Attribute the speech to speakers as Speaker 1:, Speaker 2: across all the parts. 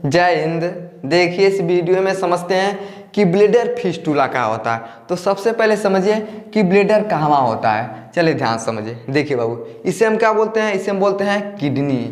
Speaker 1: जय हिंद। देखिए इस वीडियो में समझते हैं कि ब्लैडर फिस्टुला क्या होता है। तो सबसे पहले समझिए कि ब्लैडर कहाँ होता है। चलिए ध्यान से समझिए। देखिए बाबू, इसे हम क्या बोलते हैं? इसे हम बोलते हैं किडनी।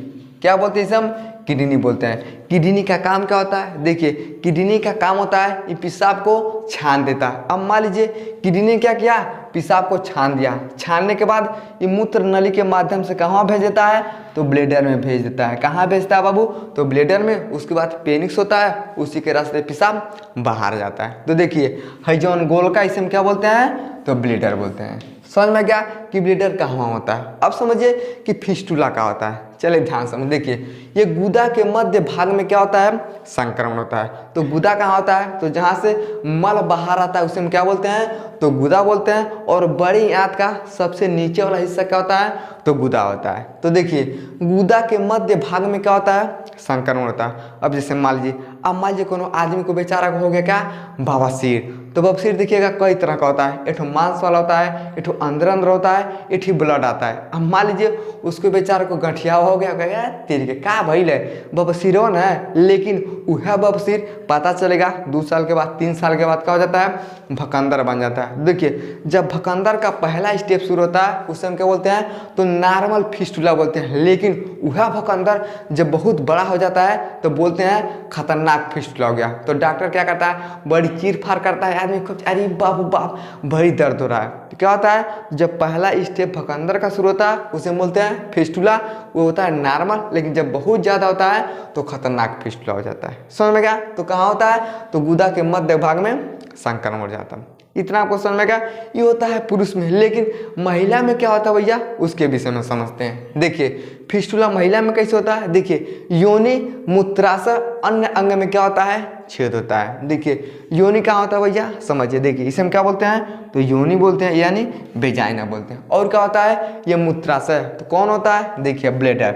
Speaker 1: क्या बोलते हैं इसे? हम किडनी बोलते हैं। किडनी का काम क्या होता है? देखिए किडनी का काम होता है ये पेशाब को छान देता है। अब मान लीजिए किडनी ने क्या किया, पेशाब को छान दिया। छानने के बाद ये मूत्र नली के माध्यम से कहाँ भेज देता है? तो ब्लैडर में भेज देता है। कहाँ भेजता है बाबू? तो ब्लैडर में। उसके बाद पेनिक्स होता है, उसी के रास्ते पेशाब बाहर जाता है। तो देखिए हजौन गोल का इसे हम क्या बोलते हैं? तो ब्लैडर बोलते हैं। समझ में गया कि ब्लैडर कहाँ होता है। अब समझिए कि फिस्टुला क्या होता है। चलिए ध्यान से देखिए, ये गुदा के मध्य भाग में क्या होता है? संक्रमण होता है। तो गुदा कहाँ होता है? तो जहाँ से मल बाहर आता है उसे हम क्या बोलते हैं? तो गुदा बोलते हैं। और बड़ी आंत का सबसे नीचे वाला हिस्सा क्या होता है? तो गुदा होता है। तो देखिए गुदा के मध्य भाग में क्या होता है? संक्रमण होता है। अब जैसे मान लीजिए, अब मान लीजिए कोनो आदमी को बेचारा को हो गया क्या? बवासीर। तो बवासीर देखिएगा कई तरह का होता है। एक मांस वाला होता है, एक अंदर अंदर होता है, एक ब्लड आता है। अब मान लीजिए उसको बेचारे को गठिया हो गया, कहेगा तेरे के का भइल है? बवासीर है। लेकिन वह बवासीर पता चलेगा 2 साल के बाद, 3 साल के बाद क्या हो जाता है? भकंदर बन जाता है। देखिए जब भकंदर का पहला स्टेप शुरू होता है उसे हम क्या बोलते हैं? तो नॉर्मल फिस्टुला बोलते हैं। लेकिन वह भकंदर जब बहुत बड़ा हो जाता है तो बोलते हैं खतरनाक फिस्टुला हो गया। तो डॉक्टर क्या करता है? बड़ी चीर फाड़ करता है। आदमी को अरे बाप बाप बड़ी दर्द हो रहा है। तो क्या होता है? जब पहला स्टेप भकंदर का शुरू होता है उसे बोलते हैं फिस्टुला। वो होता है नॉर्मल, लेकिन जब बहुत ज़्यादा होता है तो खतरनाक फिस्टुला हो जाता है। समझ में गया? तो कहाँ होता है? तो गुदा के मध्य भाग में संक्रमण हो जाता है। इतना आपको समझ में गया? ये होता है पुरुष में। लेकिन महिला में क्या होता है भैया, उसके विषय में समझते हैं। देखिए फिस्टुला महिला में कैसे होता है? देखिए योनि मूत्राशय अन्य अंग में क्या होता है? छेद होता है। देखिए योनि कहाँ होता है भैया? समझिए। देखिए इसे हम क्या बोलते हैं? तो योनि बोलते हैं, यानी वेजाइना बोलते हैं। और क्या होता है? ये मूत्राशय। तो कौन होता है? देखिए ब्लैडर।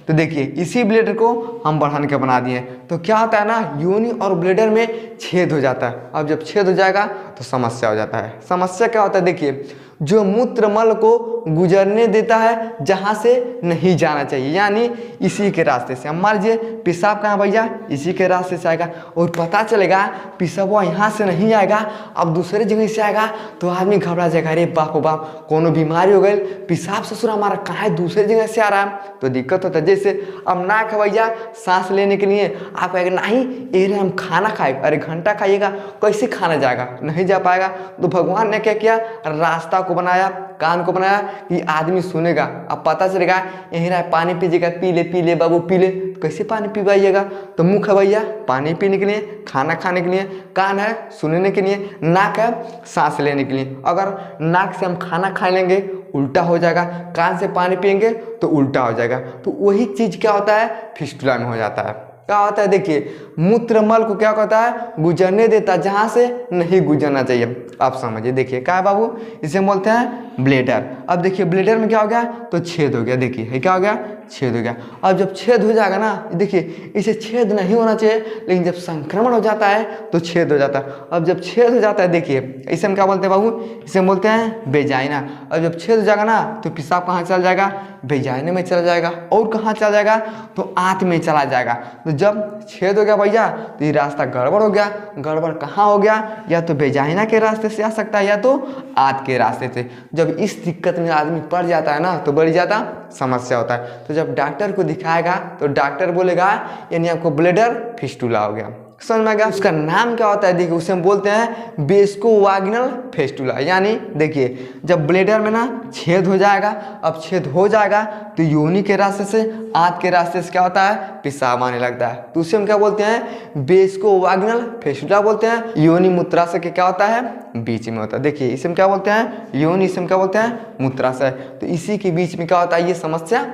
Speaker 1: तो देखिए इसी ब्लैडर को हम बढ़ान के बना दिए। तो क्या होता है ना, योनि और ब्लैडर में छेद हो जाता है। अब जब छेद हो जाएगा तो समस्या हो जाता है। समस्या क्या होता है? देखिए जो मूत्र मल को गुजरने देता है जहाँ से नहीं जाना चाहिए, यानी इसी के रास्ते से। हम मान लीजिए पेशाब कहाँ भैया? इसी के रास्ते से आएगा। और पता चलेगा पेशाब यहाँ से नहीं आएगा, अब दूसरे जगह से आएगा। तो आदमी घबरा जाएगा, अरे बाप बाप कोनो बीमारी हो गई, पेशाब ससुर हमारा कहाँ है, दूसरे जगह से आ रहा है। तो दिक्कत होता है। जैसे अब नाक है भैया, सांस लेने के लिए आप कहेंगे नहीं ये हम खाना खाए, अरे घंटा खाइएगा, कैसे खाना जाएगा? नहीं जा पाएगा। तो भगवान ने क्या किया? रास्ता को बनाया, कान को बनाया कि आदमी सुनेगा। अब पता चलेगा यहीं रहा पानी पीजिएगा, पी ले बाबू पी ले। तो कैसे पानी पीवाइएगा? तो मुख है भैया पानी पीने के लिए, खाना खाने के लिए, कान है सुनने के लिए, नाक है सांस लेने के लिए। अगर नाक से हम खाना खा लेंगे उल्टा हो जाएगा, कान से पानी पियेंगे तो उल्टा हो जाएगा। तो वही चीज़ क्या होता है? फिस्टुला में हो जाता है। क्या होता है? देखिए मूत्र मल को क्या कहता है? गुजरने देता जहाँ से नहीं गुजरना चाहिए। आप समझिए। देखिए क्या है बाबू? इसे हम बोलते हैं ब्लैडर। अब देखिए ब्लैडर में क्या हो गया? तो छेद हो गया। देखिए क्या हो गया? छेद हो गया। अब जब छेद हो जाएगा ना, देखिए इसे छेद नहीं होना चाहिए, लेकिन जब संक्रमण हो जाता है तो छेद हो जाता है। अब जब छेद हो जाता है, देखिए इसे हम क्या बोलते हैं बाबू? इसे हम बोलते हैं वेजाइना। अब जब छेद हो जाएगा ना तो पेशाब कहाँ चला जाएगा? वेजाइना में चला जाएगा। और कहाँ चला जाएगा? तो आंत में चला जाएगा। तो जब छेद हो गया भैया तो ये रास्ता गड़बड़ हो गया। गड़बड़ कहाँ हो गया? या तो वेजाइना के रास्ते से आ सकता है या तो आंत के रास्ते से। जब इस दिक्कत में आदमी पड़ जाता है ना तो बड़ी ज़्यादा समस्या होता है। तो जब डॉक्टर को दिखाएगा तो डॉक्टर बोलेगा यानी आपको ब्लैडर फिस्टुला हो गया। समझ में आ गया? उसका नाम क्या होता है? देखिए उसे हम बोलते हैं वेस्कोवागिनल फिस्टुला। यानी देखिए जब ब्लैडर में ना छेद हो जाएगा, अब छेद हो जाएगा तो योनि के रास्ते से, आंत के रास्ते से क्या होता है? पेशाब आने लगता है। तो उसे हम क्या बोलते हैं? वेस्कोवागिनल फिस्टुला बोलते हैं। योनि मूत्राशय के क्या होता है? बीच में होता है। देखिए इसे हम क्या बोलते हैं? योनि। इसे हम क्या बोलते हैं? मूत्राशय। तो इसी के बीच में क्या होता है? ये समस्या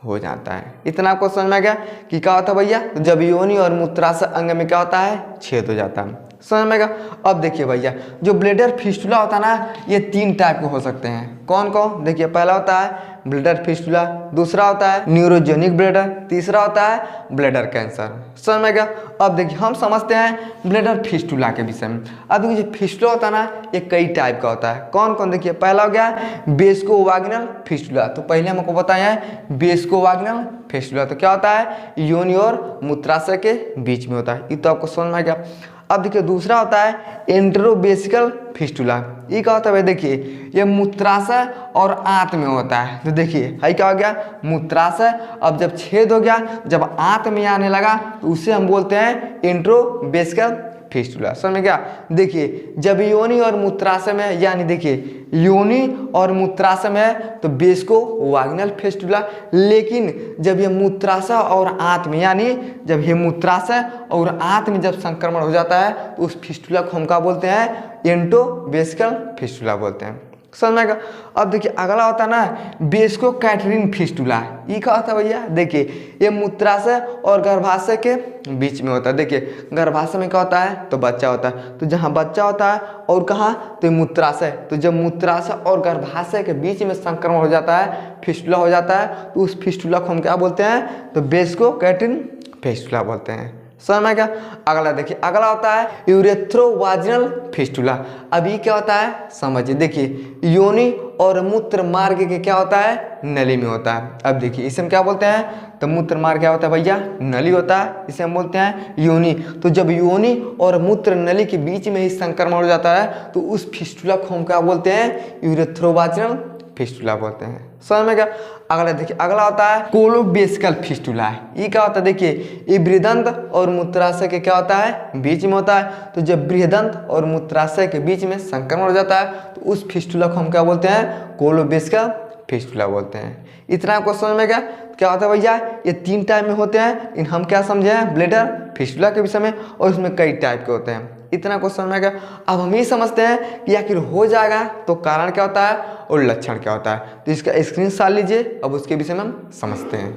Speaker 1: हो जाता है। इतना आपको समझ में आ गया कि क्या होता है भैया? तो जब योनि और मूत्राशय अंग में क्या होता है? छेद हो जाता है। समझ में आ गया? अब देखिए भैया जो ब्लैडर फिस्टुला होता है ना, ये 3 टाइप के हो सकते हैं। कौन कौन? देखिए पहला होता है ब्लैडर फिस्टुला, दूसरा होता है न्यूरोजेनिक ब्लैडर, तीसरा होता है ब्लैडर कैंसर। समझ में गया। अब देखिए हम समझते हैं ब्लैडर फिस्टुला के विषय में। अब देखिए जो फिस्टुला होता है ना ये कई टाइप का होता है। कौन कौन, देखिए पहला हो गया वेस्कोवागिनल फिस्टुला। तो पहले हमको बताया है वेस्कोवागिनल फिस्टुला तो क्या होता है, योनि और मूत्राशय के बीच में होता है, ये तो आपको समझ में आ गया। अब देखिए दूसरा होता है एंटेरोवेसिकल फिस्टुला। ये क्या होता है भाई, देखिए ये मूत्राशय और आंत में होता है। तो देखिए है क्या हो गया, मूत्राशय, अब जब छेद हो गया, जब आंत में आने लगा तो उसे हम बोलते हैं एंटेरोवेसिकल फिस्टुला। समझ में क्या, देखिए जब योनि और मूत्राशय में, यानी देखिए योनि और मूत्राशय में है तो वेस्कोवागिनल फिस्टुला, लेकिन जब ये मूत्राशय और आंत में, यानी जब ये मूत्राशय और आंत में जब संक्रमण हो जाता है तो उस फिस्टुला को हम क्या बोलते हैं, एंटोवेसिकल फिस्टुला बोलते हैं। समझ में आएगा। अब देखिए अगला होता है ना वेस्कोकैटरीन फिस्टुला। ये क्या होता है भैया, देखिए ये मूत्राशय और गर्भाशय के बीच में होता है। देखिए गर्भाशय में क्या होता है, तो बच्चा होता है, तो जहाँ बच्चा होता है और कहाँ, तो मूत्राशय, तो जब मूत्राशय और गर्भाशय के बीच में संक्रमण हो जाता है, फिस्टुला हो जाता है, तो उस फिस्टुला को हम क्या बोलते हैं, तो वेस्कोकैटरीन फिस्टुला बोलते हैं। समझ में क्या। अगला देखिए अगला होता है यूरेथ्रोवाजिनल फिस्टुला। अभी क्या होता है समझिए, देखिए योनि और मूत्र मार्ग के क्या होता है, नली में होता है। अब देखिए इसे हम क्या बोलते हैं, तो मूत्र मार्ग क्या होता है भैया, नली होता है, इसे हम बोलते हैं योनि। तो जब योनि और मूत्र नली के बीच में ही संक्रमण हो जाता है तो उस फिस्टुला को हम क्या बोलते हैं, यूरेथ्रोवाजिनल फिस्टुला बोलते हैं। समझ में क्या। अगला देखिए अगला होता है कोलोवेसिकल फिस्टुला। ये क्या होता है, देखिए ये बृहदंत और मूत्राशय के क्या होता है, बीच में होता है। तो जब बृहदंत और मूत्राशय के बीच में संक्रमण हो जाता है तो उस फिस्टुला को हम क्या बोलते हैं, कोलोवेसिकल फिस्टुला बोलते हैं। इतना आपको समझ में क्या होता है भैया, ये 3 टाइप में होते हैं। इन हम क्या समझे हैं, ब्लैडर फिस्टुला के विषय में, और इसमें कई टाइप के होते हैं। इतना कुछ समझ में गया। अब हम ये समझते हैं कि आखिर हो जाएगा तो कारण क्या होता है और लक्षण क्या होता है। तो इसका स्क्रीनशॉट लीजिए, अब उसके विषय में हम समझते हैं।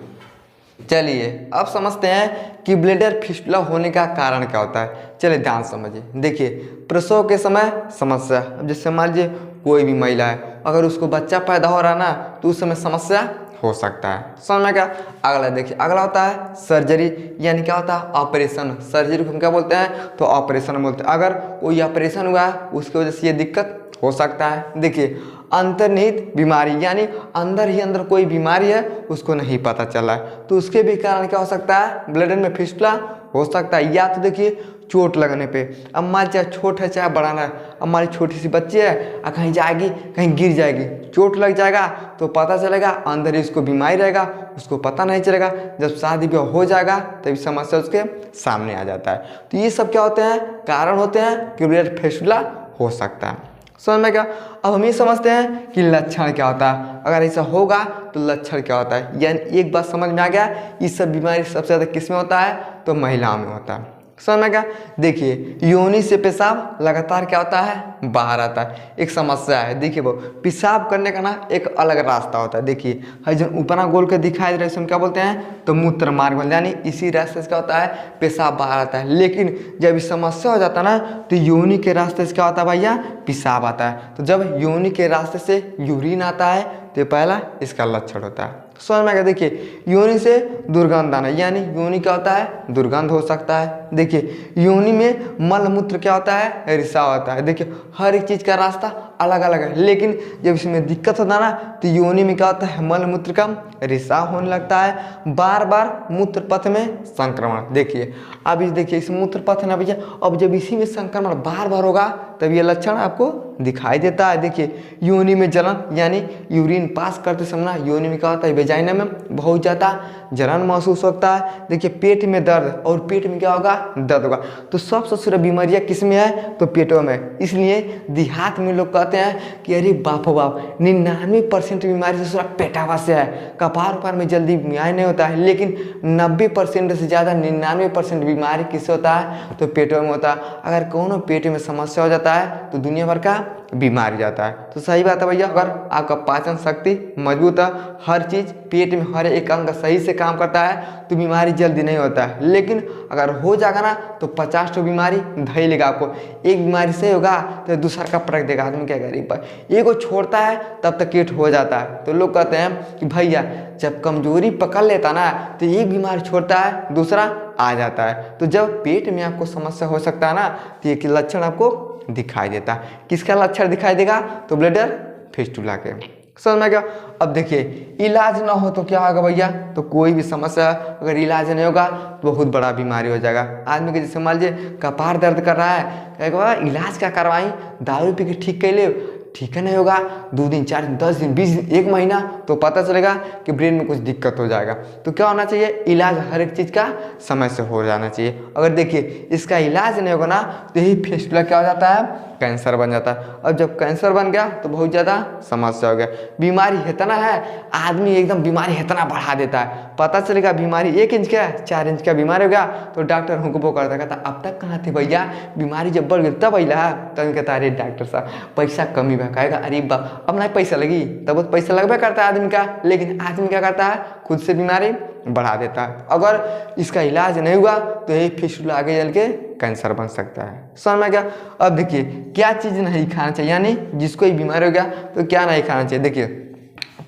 Speaker 1: चलिए अब समझते हैं कि ब्लैडर फिस्टुला होने का कारण क्या होता है। चलिए ध्यान समझिए। देखिए प्रसव के समय समस्या, अब जैसे मान लीजिए कोई भी महिला है, अगर उसको बच्चा पैदा हो रहा है ना तो उस समय समस्या हो सकता है। समझ में क्या। अगला देखिए अगला होता है सर्जरी, यानी क्या होता है, ऑपरेशन। सर्जरी को हम क्या बोलते हैं, तो ऑपरेशन बोलते हैं। अगर कोई ऑपरेशन हुआ है उसकी वजह से ये दिक्कत हो सकता है। देखिए अंतर्निहित बीमारी, यानी अंदर ही अंदर कोई बीमारी है उसको नहीं पता चला है, तो उसके भी कारण क्या हो सकता है, ब्लैडर में फिस्टुला हो सकता है। या तो देखिए चोट लगने पे, अब मान चाहे छोट है चाहे बड़ा है, अब हमारी छोटी सी बच्ची है और कहीं जाएगी कहीं गिर जाएगी, चोट लग जाएगा तो पता चलेगा, अंदर ही उसको बीमारी रहेगा, उसको पता नहीं चलेगा। जब शादी ब्याह हो जाएगा तभी समस्या उसके सामने आ जाता है। तो ये सब क्या होते हैं, कारण होते हैं कि ब्लैडर फिस्टुला हो सकता है। समझ में क्या। अब हम ये समझते हैं कि लक्षण क्या होता है, अगर ऐसा होगा तो लक्षण क्या होता है। यानी एक बात समझ में आ गया, ये सब बीमारी सबसे ज़्यादा किस में होता है, तो महिलाओं में होता है। समझ में क्या। देखिए योनि से पेशाब लगातार क्या होता है, बाहर आता है, एक समस्या है। देखिए वो पेशाब करने का ना एक अलग रास्ता होता है। देखिए है जो ऊपरा गोल के दिखाई दे रहा है इसे हम क्या बोलते हैं, तो मूत्र मार्ग, यानी इसी रास्ते से क्या होता है, पेशाब बाहर आता है। लेकिन जब इस समस्या हो जाता है ना तो योनि के रास्ते से क्या होता है भैया, पेशाब आता है। तो जब योनि के रास्ते से यूरिन आता है तो पहला इसका लक्षण होता है। समझ में क्या। देखिए योनि से दुर्गंध आना, यानी योनि क्या होता है, दुर्गंध हो सकता है। देखिए योनि में मल मूत्र क्या होता है, रिसाव होता है। देखिए हर एक चीज़ का रास्ता अलग अलग है, लेकिन जब इसमें दिक्कत होता है ना तो योनि में क्या होता है, मल मूत्र का रिसाव होने लगता है, बार बार मूत्र पथ में संक्रमण। देखिए अब इस देखिए इस मूत्र पथ ना भैया, अब जब इसी में संक्रमण बार बार होगा तब ये लक्षण आपको दिखाई देता है। देखिए योनि में जलन, यानी यूरिन पास करते समय ना योनि में क्या होता है, वेजाइना में बहुत ज़्यादा जलन महसूस होता है। देखिए पेट में दर्द, और पेट में क्या होगा, दर्द होगा। तो सबसे सारी बीमारियाँ किस में है, तो पेटों में। इसलिए देहात में लोग कहते हैं कि अरे बाप बाप 99% बीमारी से पेटावा से है, कपार उपार में जल्दी न्याय नहीं होता है, लेकिन 90% से ज़्यादा 99% बीमारी किससे होता है, तो पेटों में होता है। अगर कोनो पेट में समस्या हो जाता है तो दुनिया भर का बीमार हो जाता है। तो सही बात है भैया, अगर आपका पाचन शक्ति मजबूत है, हर चीज़ पेट में हर एक अंग सही से काम करता है तो बीमारी जल्दी नहीं होता है। लेकिन अगर हो जाएगा ना तो 50 तो बीमारी धई लेगा आपको। एक बीमारी से होगा तो दूसरा का पटक देगा। आदमी क्या करेगा, एक को छोड़ता है तब तक पेट हो जाता है। तो लोग कहते हैं कि भैया जब कमजोरी पकड़ लेता ना तो एक बीमारी छोड़ता है दूसरा आ जाता है। तो जब पेट में आपको समस्या हो सकता है ना तो ये लक्षण आपको दिखाई देता है। किसका लक्षण दिखाई देगा, तो ब्लैडर फिस्टुला के। समझ में गया। अब देखिए इलाज ना हो तो क्या होगा भैया, तो कोई भी समस्या अगर इलाज नहीं होगा तो बहुत बड़ा बीमारी हो जाएगा। आदमी के जैसे मान लीजिए कपार दर्द कर रहा है, कहेगा इलाज क्या करवाई, दारू पी के ठीक कर ले, ठीक है नहीं होगा, 2 दिन 4 दिन 10 दिन 20 दिन 1 महीना तो पता चलेगा कि ब्रेन में कुछ दिक्कत हो जाएगा। तो क्या होना चाहिए, इलाज हर एक चीज़ का समय से हो जाना चाहिए। अगर देखिए इसका इलाज नहीं होगा ना तो यही फिस्टुला क्या हो जाता है, कैंसर बन जाता है। और जब कैंसर बन गया तो बहुत ज़्यादा समस्या हो गया। बीमारी इतना है, आदमी एकदम बीमारी इतना बढ़ा देता है, पता चलेगा बीमारी 1 इंच का 4 इंच का बीमारी हो गया तो डॉक्टर हुक्म करता है, कहता अब तक कहाँ थे भैया, बीमारी जब बढ़ गई तब अला। तो कहता अरे डॉक्टर साहब पैसा कमी बा, कहेगा अरे अब नहीं पैसा लगी, तब पैसा लगभग करता है आदमी का, लेकिन आदमी क्या करता है खुद से बीमारी बढ़ा देता है। अगर इसका इलाज नहीं हुआ तो यही फिस्टुला आगे चल के कैंसर बन सकता है। समझ में गया। अब देखिए क्या चीज़ नहीं खाना चाहिए, यानी जिसको ही बीमारी हो गया तो क्या नहीं खाना चाहिए। देखिए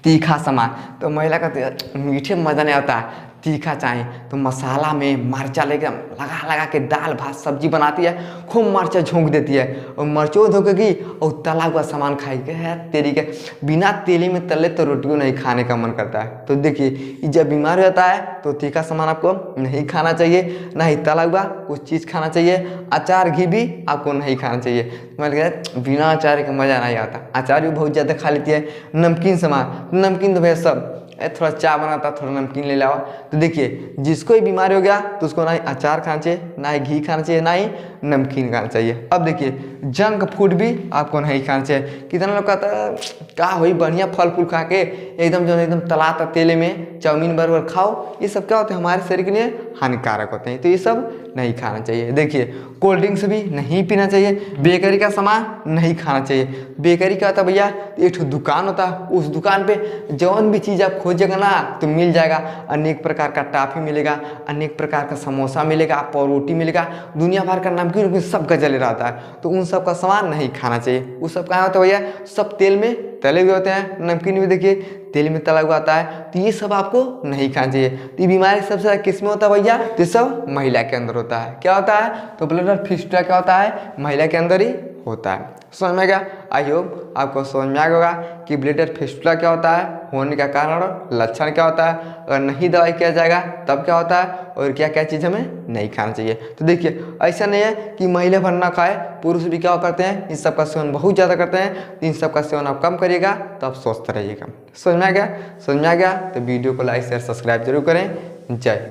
Speaker 1: तीखा सामान, तो महिला का मीठे मज़ा नहीं आता है, तीखा चाहिए तो मसाला में मरचा लेके लगा लगा के दाल भात सब्जी बनाती है, खूब मरचा झोंक देती है और मरचों धोकेगी और तला हुआ सामान खाएगी है तेरी के, बिना तेली में तले तो रोटियों नहीं खाने का मन करता है। तो देखिए जब बीमार होता है तो तीखा सामान आपको नहीं खाना चाहिए, ना ही तला हुआ कुछ चीज़ खाना चाहिए, अचार घी भी आपको नहीं खाना चाहिए। मतलब बिना अचार का मज़ा नहीं आता, अचार भी बहुत ज़्यादा खा लेती है। नमकीन सामान, नमकीन तो भैया सब थोड़ा चाय बनाता थोड़ा नमकीन ले लाओ। तो देखिए जिसको ही बीमारी हो गया तो उसको ना ही अचार खाना चाहिए, ना ही घी खाना चाहिए, ना ही नमकीन खाना चाहिए। अब देखिए जंक फूड भी आपको नहीं खाना चाहिए। कितना लोग कहता है क्या हुई बढ़िया फल फूल खा के एकदम तलाता तेले में चाउमीन बर्गर खाओ, ये सब क्या होते हैं हमारे शरीर के लिए हानिकारक होते हैं, तो ये सब नहीं खाना चाहिए। देखिए कोल्ड ड्रिंक्स भी नहीं पीना चाहिए, बेकरी का सामान नहीं खाना चाहिए। बेकरी का होता भैया एक दुकान होता है, उस दुकान पे जौन भी चीज़ आप खोजेगा ना तो मिल जाएगा। अनेक प्रकार का टॉफी मिलेगा, अनेक प्रकार का समोसा मिलेगा, पावरोटी मिलेगा, दुनिया भर का नमकीन सब गजले रहता है। तो उन सब का सामान नहीं खाना चाहिए। वो सब कहाँ होता है भैया, सब तेल में तले हुए होते हैं। नमकीन भी देखिए तेल में तला हुआ आता है, तो ये सब आपको नहीं खाना चाहिए। तो ये बीमारी सबसे ज़्यादा किस में होता है भैया, तो सब महिला के अंदर होता है। क्या होता है, तो ब्लैडर फिस्टुला क्या होता है, महिला के अंदर ही होता है। समझ में गया। आई होप आपको समझ में आ गया होगा कि ब्लैडर फिस्टुला क्या होता है, होने का कारण और लक्षण क्या होता है, अगर नहीं दवाई किया जाएगा तब क्या होता है और क्या क्या चीज़ हमें नहीं खाना चाहिए। तो देखिए ऐसा नहीं है कि महिला भर ना खाए, पुरुष भी क्या करते हैं, इन सब का सेवन बहुत ज़्यादा करते हैं। इन सब का सेवन आप कम करिएगा तो आप स्वस्थ रहिएगा। समझ में आ गया। समझ में आ गया तो वीडियो को लाइक शेयर सब्सक्राइब जरूर करें। जय